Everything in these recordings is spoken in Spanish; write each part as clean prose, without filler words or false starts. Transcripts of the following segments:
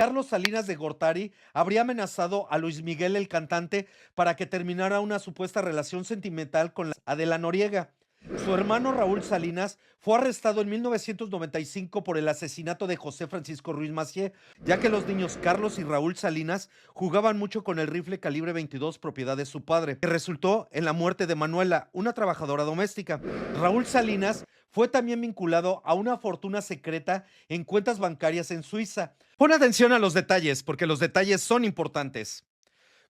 Carlos Salinas de Gortari habría amenazado a Luis Miguel, el cantante, para que terminara una supuesta relación sentimental con Adela Noriega. Su hermano Raúl Salinas fue arrestado en 1995 por el asesinato de José Francisco Ruiz Massieu, ya que los niños Carlos y Raúl Salinas jugaban mucho con el rifle calibre 22 propiedad de su padre, que resultó en la muerte de Manuela, una trabajadora doméstica. Raúl Salinas fue también vinculado a una fortuna secreta en cuentas bancarias en Suiza. Pon atención a los detalles, porque los detalles son importantes.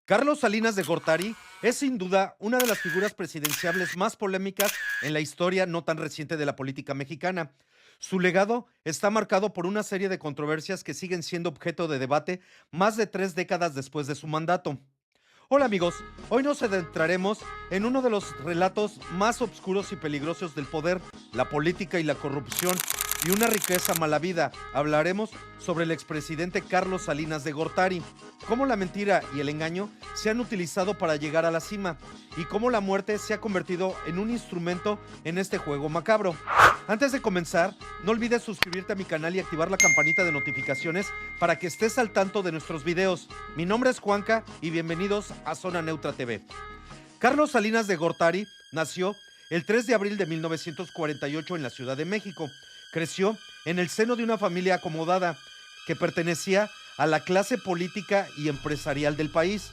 Carlos Salinas de Gortari es sin duda una de las figuras presidenciables más polémicas en la historia no tan reciente de la política mexicana. Su legado está marcado por una serie de controversias que siguen siendo objeto de debate más de 3 décadas después de su mandato. Hola amigos, hoy nos adentraremos en uno de los relatos más oscuros y peligrosos del poder, la política y la corrupción, y una riqueza mala vida. Hablaremos sobre el expresidente Carlos Salinas de Gortari, cómo la mentira y el engaño se han utilizado para llegar a la cima, y cómo la muerte se ha convertido en un instrumento en este juego macabro. Antes de comenzar, no olvides suscribirte a mi canal y activar la campanita de notificaciones para que estés al tanto de nuestros videos. Mi nombre es Juanca y bienvenidos a Zona Neutra TV. Carlos Salinas de Gortari nació el 3 de abril de 1948 en la Ciudad de México. Creció en el seno de una familia acomodada que pertenecía a la clase política y empresarial del país.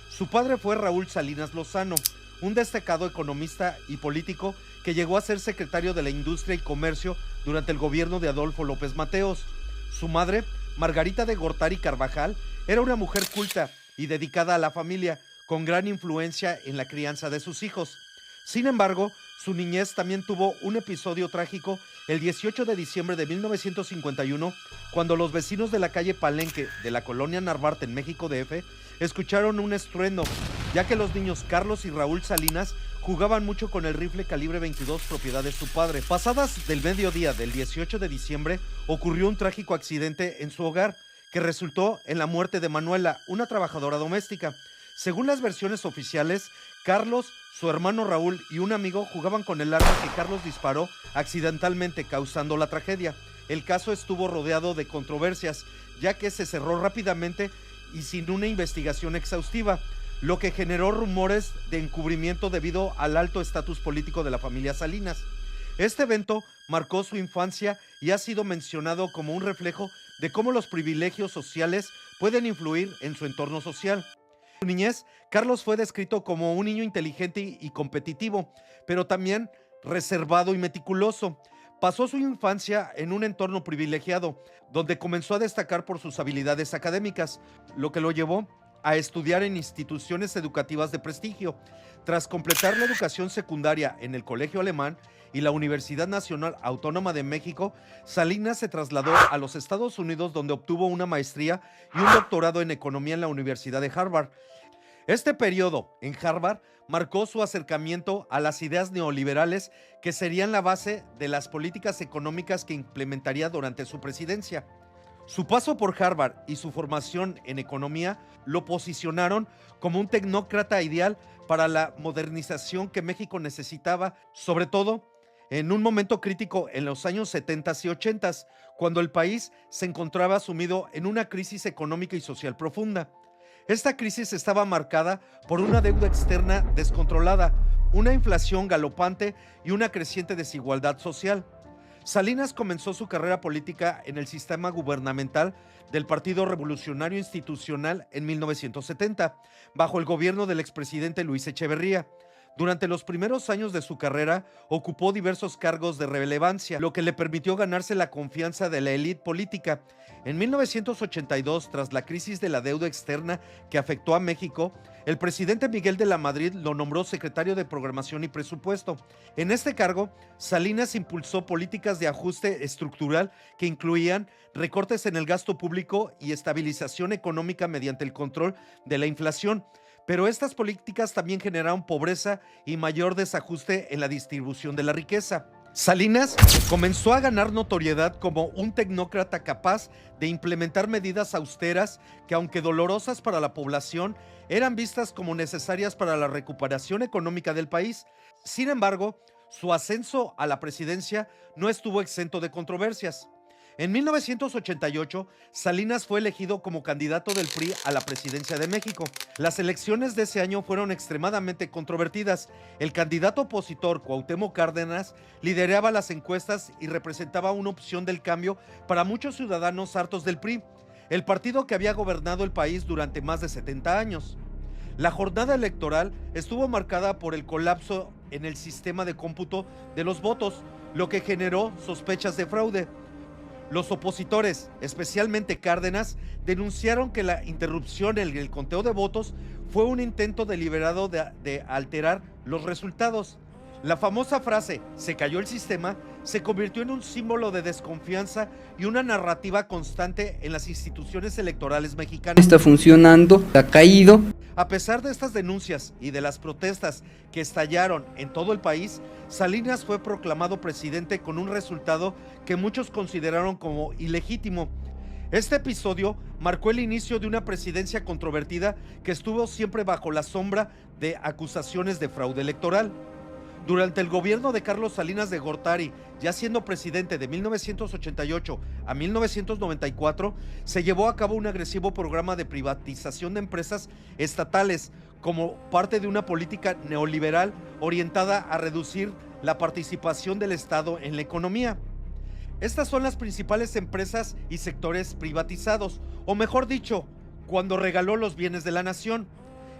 Su padre fue Raúl Salinas Lozano, un destacado economista y político que llegó a ser secretario de la Industria y Comercio durante el gobierno de Adolfo López Mateos. Su madre, Margarita de Gortari Carvajal, era una mujer culta y dedicada a la familia, con gran influencia en la crianza de sus hijos. Sin embargo, su niñez también tuvo un episodio trágico el 18 de diciembre de 1951, cuando los vecinos de la calle Palenque de la colonia Narvarte en México DF escucharon un estruendo, ya que los niños Carlos y Raúl Salinas jugaban mucho con el rifle calibre 22 propiedad de su padre. Pasadas del mediodía del 18 de diciembre, ocurrió un trágico accidente en su hogar que resultó en la muerte de Manuela, una trabajadora doméstica. Según las versiones oficiales, Carlos, su hermano Raúl y un amigo jugaban con el arma que Carlos disparó accidentalmente, causando la tragedia. El caso estuvo rodeado de controversias, ya que se cerró rápidamente y sin una investigación exhaustiva, lo que generó rumores de encubrimiento debido al alto estatus político de la familia Salinas. Este evento marcó su infancia y ha sido mencionado como un reflejo de cómo los privilegios sociales pueden influir en su entorno social. En su niñez, Carlos fue descrito como un niño inteligente y competitivo, pero también reservado y meticuloso. Pasó su infancia en un entorno privilegiado, donde comenzó a destacar por sus habilidades académicas, lo que lo llevó a estudiar en instituciones educativas de prestigio. Tras completar la educación secundaria en el Colegio Alemán y la Universidad Nacional Autónoma de México, Salinas se trasladó a los Estados Unidos, donde obtuvo una maestría y un doctorado en economía en la Universidad de Harvard. Este periodo en Harvard marcó su acercamiento a las ideas neoliberales que serían la base de las políticas económicas que implementaría durante su presidencia. Su paso por Harvard y su formación en economía lo posicionaron como un tecnócrata ideal para la modernización que México necesitaba, sobre todo en un momento crítico en los años 70 y 80, cuando el país se encontraba sumido en una crisis económica y social profunda. Esta crisis estaba marcada por una deuda externa descontrolada, una inflación galopante y una creciente desigualdad social. Salinas comenzó su carrera política en el sistema gubernamental del Partido Revolucionario Institucional en 1970, bajo el gobierno del expresidente Luis Echeverría. Durante los primeros años de su carrera, ocupó diversos cargos de relevancia, lo que le permitió ganarse la confianza de la élite política. En 1982, tras la crisis de la deuda externa que afectó a México, el presidente Miguel de la Madrid lo nombró secretario de Programación y Presupuesto. En este cargo, Salinas impulsó políticas de ajuste estructural que incluían recortes en el gasto público y estabilización económica mediante el control de la inflación. Pero estas políticas también generaron pobreza y mayor desajuste en la distribución de la riqueza. Salinas comenzó a ganar notoriedad como un tecnócrata capaz de implementar medidas austeras que, aunque dolorosas para la población, eran vistas como necesarias para la recuperación económica del país. Sin embargo, su ascenso a la presidencia no estuvo exento de controversias. En 1988, Salinas fue elegido como candidato del PRI a la presidencia de México. Las elecciones de ese año fueron extremadamente controvertidas. El candidato opositor, Cuauhtémoc Cárdenas, lideraba las encuestas y representaba una opción del cambio para muchos ciudadanos hartos del PRI, el partido que había gobernado el país durante más de 70 años. La jornada electoral estuvo marcada por el colapso en el sistema de cómputo de los votos, lo que generó sospechas de fraude. Los opositores, especialmente Cárdenas, denunciaron que la interrupción en el conteo de votos fue un intento deliberado de alterar los resultados. La famosa frase "se cayó el sistema" se convirtió en un símbolo de desconfianza y una narrativa constante en las instituciones electorales mexicanas. Está funcionando, ha caído. A pesar de estas denuncias y de las protestas que estallaron en todo el país, Salinas fue proclamado presidente con un resultado que muchos consideraron como ilegítimo. Este episodio marcó el inicio de una presidencia controvertida que estuvo siempre bajo la sombra de acusaciones de fraude electoral. Durante el gobierno de Carlos Salinas de Gortari, ya siendo presidente de 1988 a 1994, se llevó a cabo un agresivo programa de privatización de empresas estatales como parte de una política neoliberal orientada a reducir la participación del Estado en la economía. Estas son las principales empresas y sectores privatizados, o mejor dicho, cuando regaló los bienes de la nación.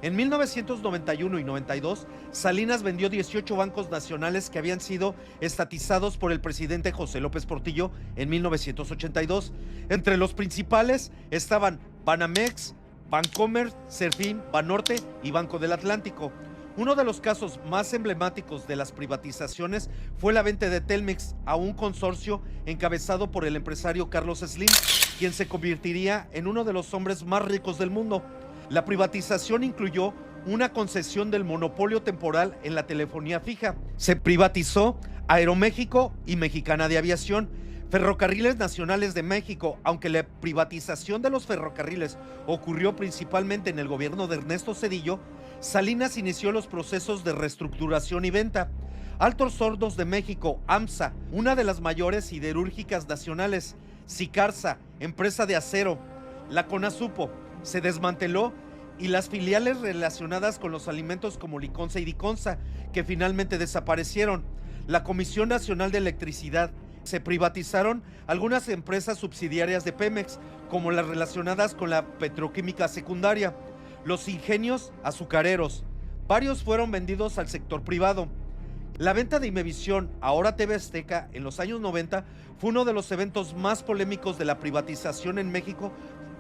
En 1991 y 92, Salinas vendió 18 bancos nacionales que habían sido estatizados por el presidente José López Portillo en 1982. Entre los principales estaban Banamex, Bancomer, Serfín, Banorte y Banco del Atlántico. Uno de los casos más emblemáticos de las privatizaciones fue la venta de Telmex a un consorcio encabezado por el empresario Carlos Slim, quien se convertiría en uno de los hombres más ricos del mundo. La privatización incluyó una concesión del monopolio temporal en la telefonía fija. Se privatizó Aeroméxico y Mexicana de Aviación, Ferrocarriles Nacionales de México. Aunque la privatización de los ferrocarriles ocurrió principalmente en el gobierno de Ernesto Zedillo, Salinas inició los procesos de reestructuración y venta. Altos Hornos de México, AMSA, una de las mayores siderúrgicas nacionales, Sicarsa, empresa de acero, la Conasupo, se desmanteló, y las filiales relacionadas con los alimentos como Liconza y Diconsa, que finalmente desaparecieron. La Comisión Nacional de Electricidad. Se privatizaron algunas empresas subsidiarias de Pemex, como las relacionadas con la petroquímica secundaria. Los ingenios azucareros. Varios fueron vendidos al sector privado. La venta de Imevisión, ahora TV Azteca, en los años 90, fue uno de los eventos más polémicos de la privatización en México.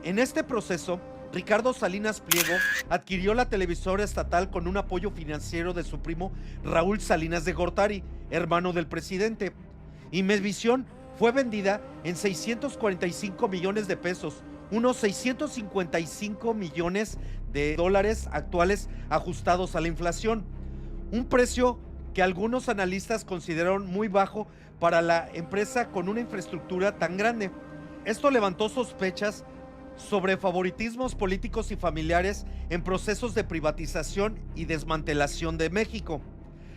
En este proceso, Ricardo Salinas Pliego adquirió la televisora estatal con un apoyo financiero de su primo Raúl Salinas de Gortari, hermano del presidente. Imevisión fue vendida en 645 millones de pesos, unos 655 millones de dólares actuales ajustados a la inflación, un precio que algunos analistas consideraron muy bajo para la empresa con una infraestructura tan grande. Esto levantó sospechas sobre favoritismos políticos y familiares en procesos de privatización y desmantelación de México.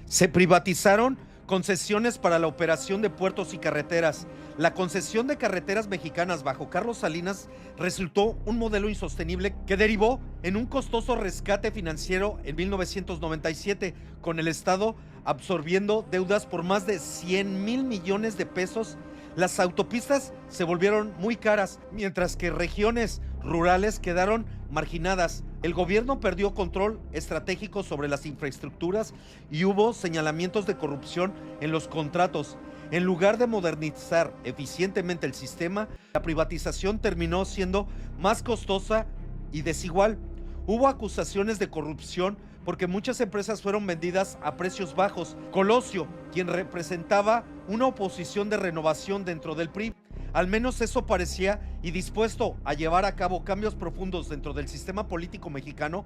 Se privatizaron concesiones para la operación de puertos y carreteras. La concesión de carreteras mexicanas bajo Carlos Salinas resultó un modelo insostenible que derivó en un costoso rescate financiero en 1997, con el Estado absorbiendo deudas por más de 100,000 millones de pesos. Las autopistas se volvieron muy caras, mientras que regiones rurales quedaron marginadas. El gobierno perdió control estratégico sobre las infraestructuras y hubo señalamientos de corrupción en los contratos. En lugar de modernizar eficientemente el sistema, la privatización terminó siendo más costosa y desigual. Hubo acusaciones de corrupción porque muchas empresas fueron vendidas a precios bajos. Colosio, quien representaba una oposición de renovación dentro del PRI, al menos eso parecía, y dispuesto a llevar a cabo cambios profundos dentro del sistema político mexicano.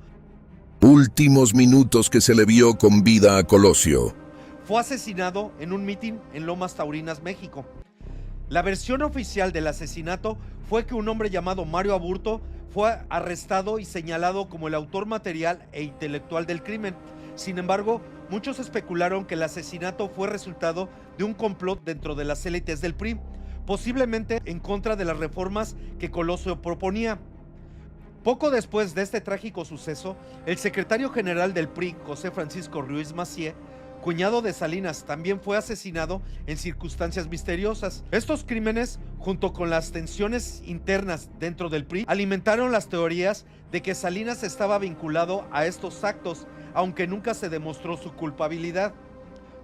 Últimos minutos que se le vio con vida a Colosio. Fue asesinado en un mitin en Lomas Taurinas, México. La versión oficial del asesinato fue que un hombre llamado Mario Aburto fue arrestado y señalado como el autor material e intelectual del crimen. Sin embargo, muchos especularon que el asesinato fue resultado de un complot dentro de las élites del PRI. posiblemente en contra de las reformas que Colosio proponía. Poco después de este trágico suceso, el secretario general del PRI, José Francisco Ruiz Massieu, cuñado de Salinas, también fue asesinado en circunstancias misteriosas. Estos crímenes, junto con las tensiones internas dentro del PRI, alimentaron las teorías de que Salinas estaba vinculado a estos actos, aunque nunca se demostró su culpabilidad.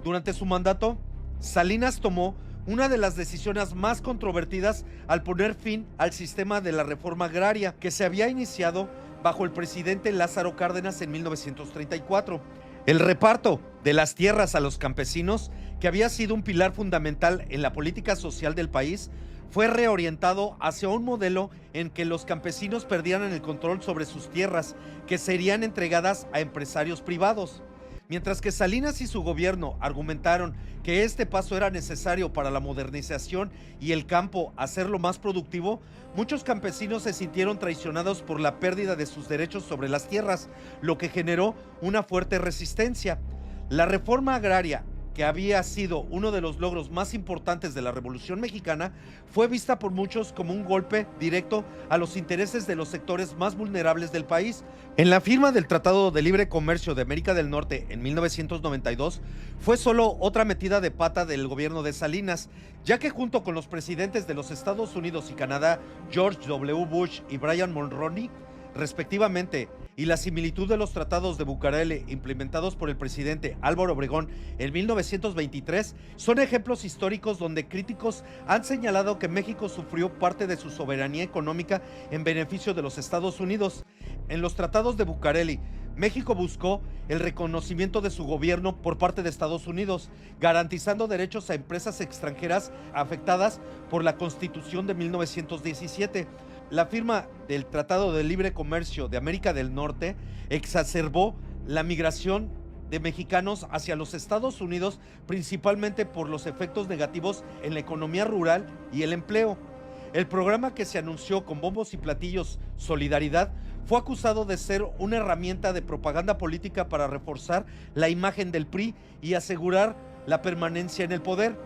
Durante su mandato, Salinas tomó una de las decisiones más controvertidas al poner fin al sistema de la reforma agraria que se había iniciado bajo el presidente Lázaro Cárdenas en 1934. El reparto de las tierras a los campesinos, que había sido un pilar fundamental en la política social del país, fue reorientado hacia un modelo en que los campesinos perdieran el control sobre sus tierras, que serían entregadas a empresarios privados. Mientras que Salinas y su gobierno argumentaron que este paso era necesario para la modernización y el campo hacerlo más productivo, muchos campesinos se sintieron traicionados por la pérdida de sus derechos sobre las tierras, lo que generó una fuerte resistencia. La reforma agraria, que había sido uno de los logros más importantes de la Revolución Mexicana, fue vista por muchos como un golpe directo a los intereses de los sectores más vulnerables del país. En la firma del Tratado de Libre Comercio de América del Norte en 1992, fue solo otra metida de pata del gobierno de Salinas, ya que junto con los presidentes de los Estados Unidos y Canadá, George W. Bush y Brian Mulroney, respectivamente, y la similitud de los tratados de Bucareli implementados por el presidente Álvaro Obregón en 1923 son ejemplos históricos donde críticos han señalado que México sufrió parte de su soberanía económica en beneficio de los Estados Unidos. En los tratados de Bucareli, México buscó el reconocimiento de su gobierno por parte de Estados Unidos, garantizando derechos a empresas extranjeras afectadas por la Constitución de 1917. La firma del Tratado de Libre Comercio de América del Norte exacerbó la migración de mexicanos hacia los Estados Unidos, principalmente por los efectos negativos en la economía rural y el empleo. El programa, que se anunció con bombos y platillos, Solidaridad, fue acusado de ser una herramienta de propaganda política para reforzar la imagen del PRI y asegurar la permanencia en el poder.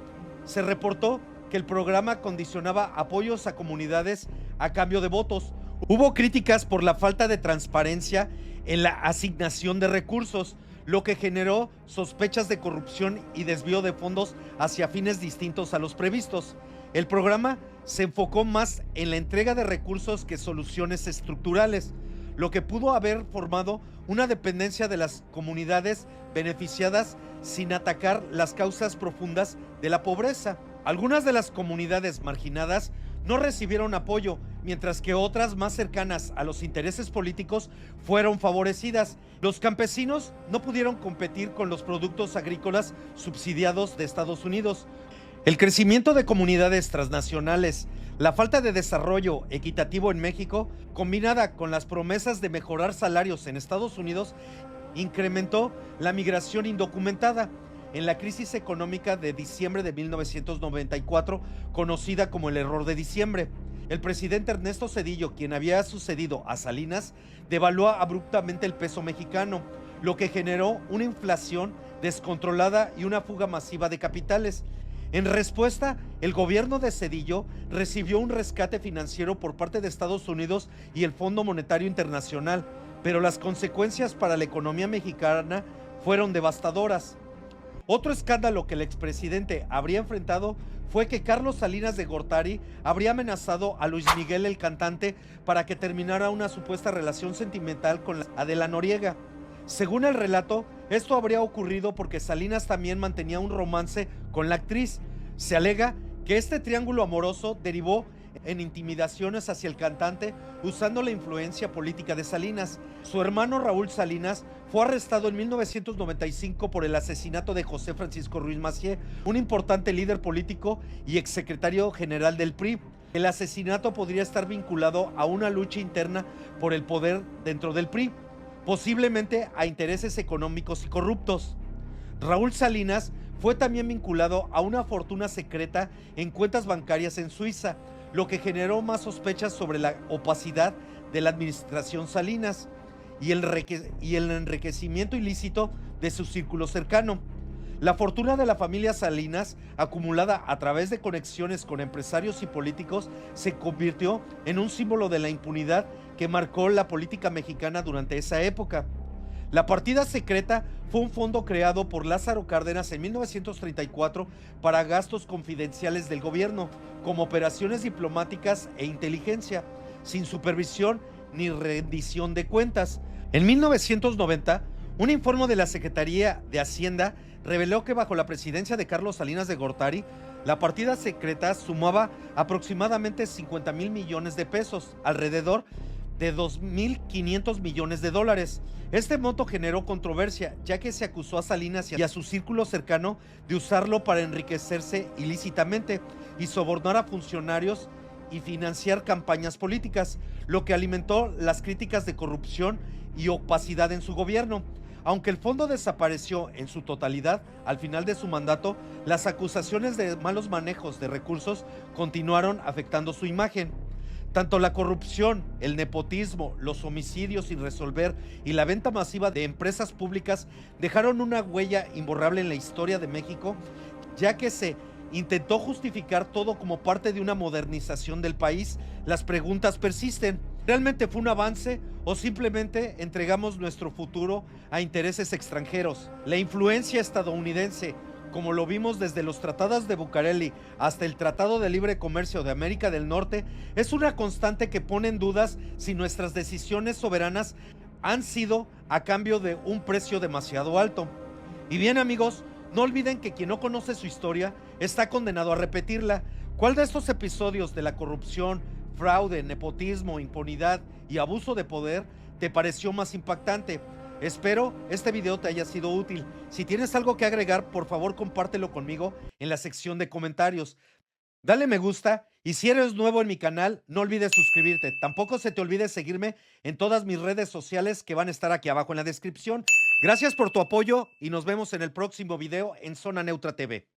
Se reportó que el programa condicionaba apoyos a comunidades a cambio de votos. Hubo críticas por la falta de transparencia en la asignación de recursos, lo que generó sospechas de corrupción y desvío de fondos hacia fines distintos a los previstos. El programa se enfocó más en la entrega de recursos que soluciones estructurales, lo que pudo haber formado una dependencia de las comunidades beneficiadas sin atacar las causas profundas de la pobreza. Algunas de las comunidades marginadas no recibieron apoyo, mientras que otras más cercanas a los intereses políticos fueron favorecidas. Los campesinos no pudieron competir con los productos agrícolas subsidiados de Estados Unidos. El crecimiento de comunidades transnacionales, la falta de desarrollo equitativo en México, combinada con las promesas de mejorar salarios en Estados Unidos, incrementó la migración indocumentada. En la crisis económica de diciembre de 1994, conocida como el error de diciembre, el presidente Ernesto Zedillo, quien había sucedido a Salinas, devaluó abruptamente el peso mexicano, lo que generó una inflación descontrolada y una fuga masiva de capitales. En respuesta, el gobierno de Zedillo recibió un rescate financiero por parte de Estados Unidos y el Fondo Monetario Internacional, pero las consecuencias para la economía mexicana fueron devastadoras. Otro escándalo que el expresidente habría enfrentado fue que Carlos Salinas de Gortari habría amenazado a Luis Miguel el cantante para que terminara una supuesta relación sentimental con Adela Noriega. Según el relato, esto habría ocurrido porque Salinas también mantenía un romance con la actriz. Se alega que este triángulo amoroso derivó en intimidaciones hacia el cantante usando la influencia política de Salinas. Su hermano Raúl Salinas fue arrestado en 1995 por el asesinato de José Francisco Ruiz Massieu, un importante líder político y exsecretario general del PRI. El asesinato podría estar vinculado a una lucha interna por el poder dentro del PRI, posiblemente a intereses económicos y corruptos. Raúl Salinas fue también vinculado a una fortuna secreta en cuentas bancarias en Suiza, lo que generó más sospechas sobre la opacidad de la administración Salinas y el enriquecimiento ilícito de su círculo cercano. La fortuna de la familia Salinas, acumulada a través de conexiones con empresarios y políticos, se convirtió en un símbolo de la impunidad que marcó la política mexicana durante esa época. La partida secreta fue un fondo creado por Lázaro Cárdenas en 1934 para gastos confidenciales del gobierno, como operaciones diplomáticas e inteligencia, sin supervisión ni rendición de cuentas. En 1990, un informe de la Secretaría de Hacienda reveló que bajo la presidencia de Carlos Salinas de Gortari, la partida secreta sumaba aproximadamente 50,000 millones de pesos, alrededor de 2,500 millones de dólares. Este monto generó controversia, ya que se acusó a Salinas y a su círculo cercano de usarlo para enriquecerse ilícitamente y sobornar a funcionarios y financiar campañas políticas, lo que alimentó las críticas de corrupción y opacidad en su gobierno. Aunque el fondo desapareció en su totalidad al final de su mandato, las acusaciones de malos manejos de recursos continuaron afectando su imagen. Tanto la corrupción, el nepotismo, los homicidios sin resolver y la venta masiva de empresas públicas dejaron una huella imborrable en la historia de México, ya que se intentó justificar todo como parte de una modernización del país. Las preguntas persisten. ¿Realmente fue un avance o simplemente entregamos nuestro futuro a intereses extranjeros? La influencia estadounidense, como lo vimos desde los tratados de Bucareli hasta el Tratado de Libre Comercio de América del Norte, es una constante que pone en dudas si nuestras decisiones soberanas han sido a cambio de un precio demasiado alto. Y bien, amigos, no olviden que quien no conoce su historia está condenado a repetirla. ¿Cuál de estos episodios de la corrupción, fraude, nepotismo, impunidad y abuso de poder te pareció más impactante? Espero este video te haya sido útil. Si tienes algo que agregar, por favor compártelo conmigo en la sección de comentarios. Dale me gusta y si eres nuevo en mi canal, no olvides suscribirte. Tampoco se te olvide seguirme en todas mis redes sociales que van a estar aquí abajo en la descripción. Gracias por tu apoyo y nos vemos en el próximo video en Zona Neutra TV.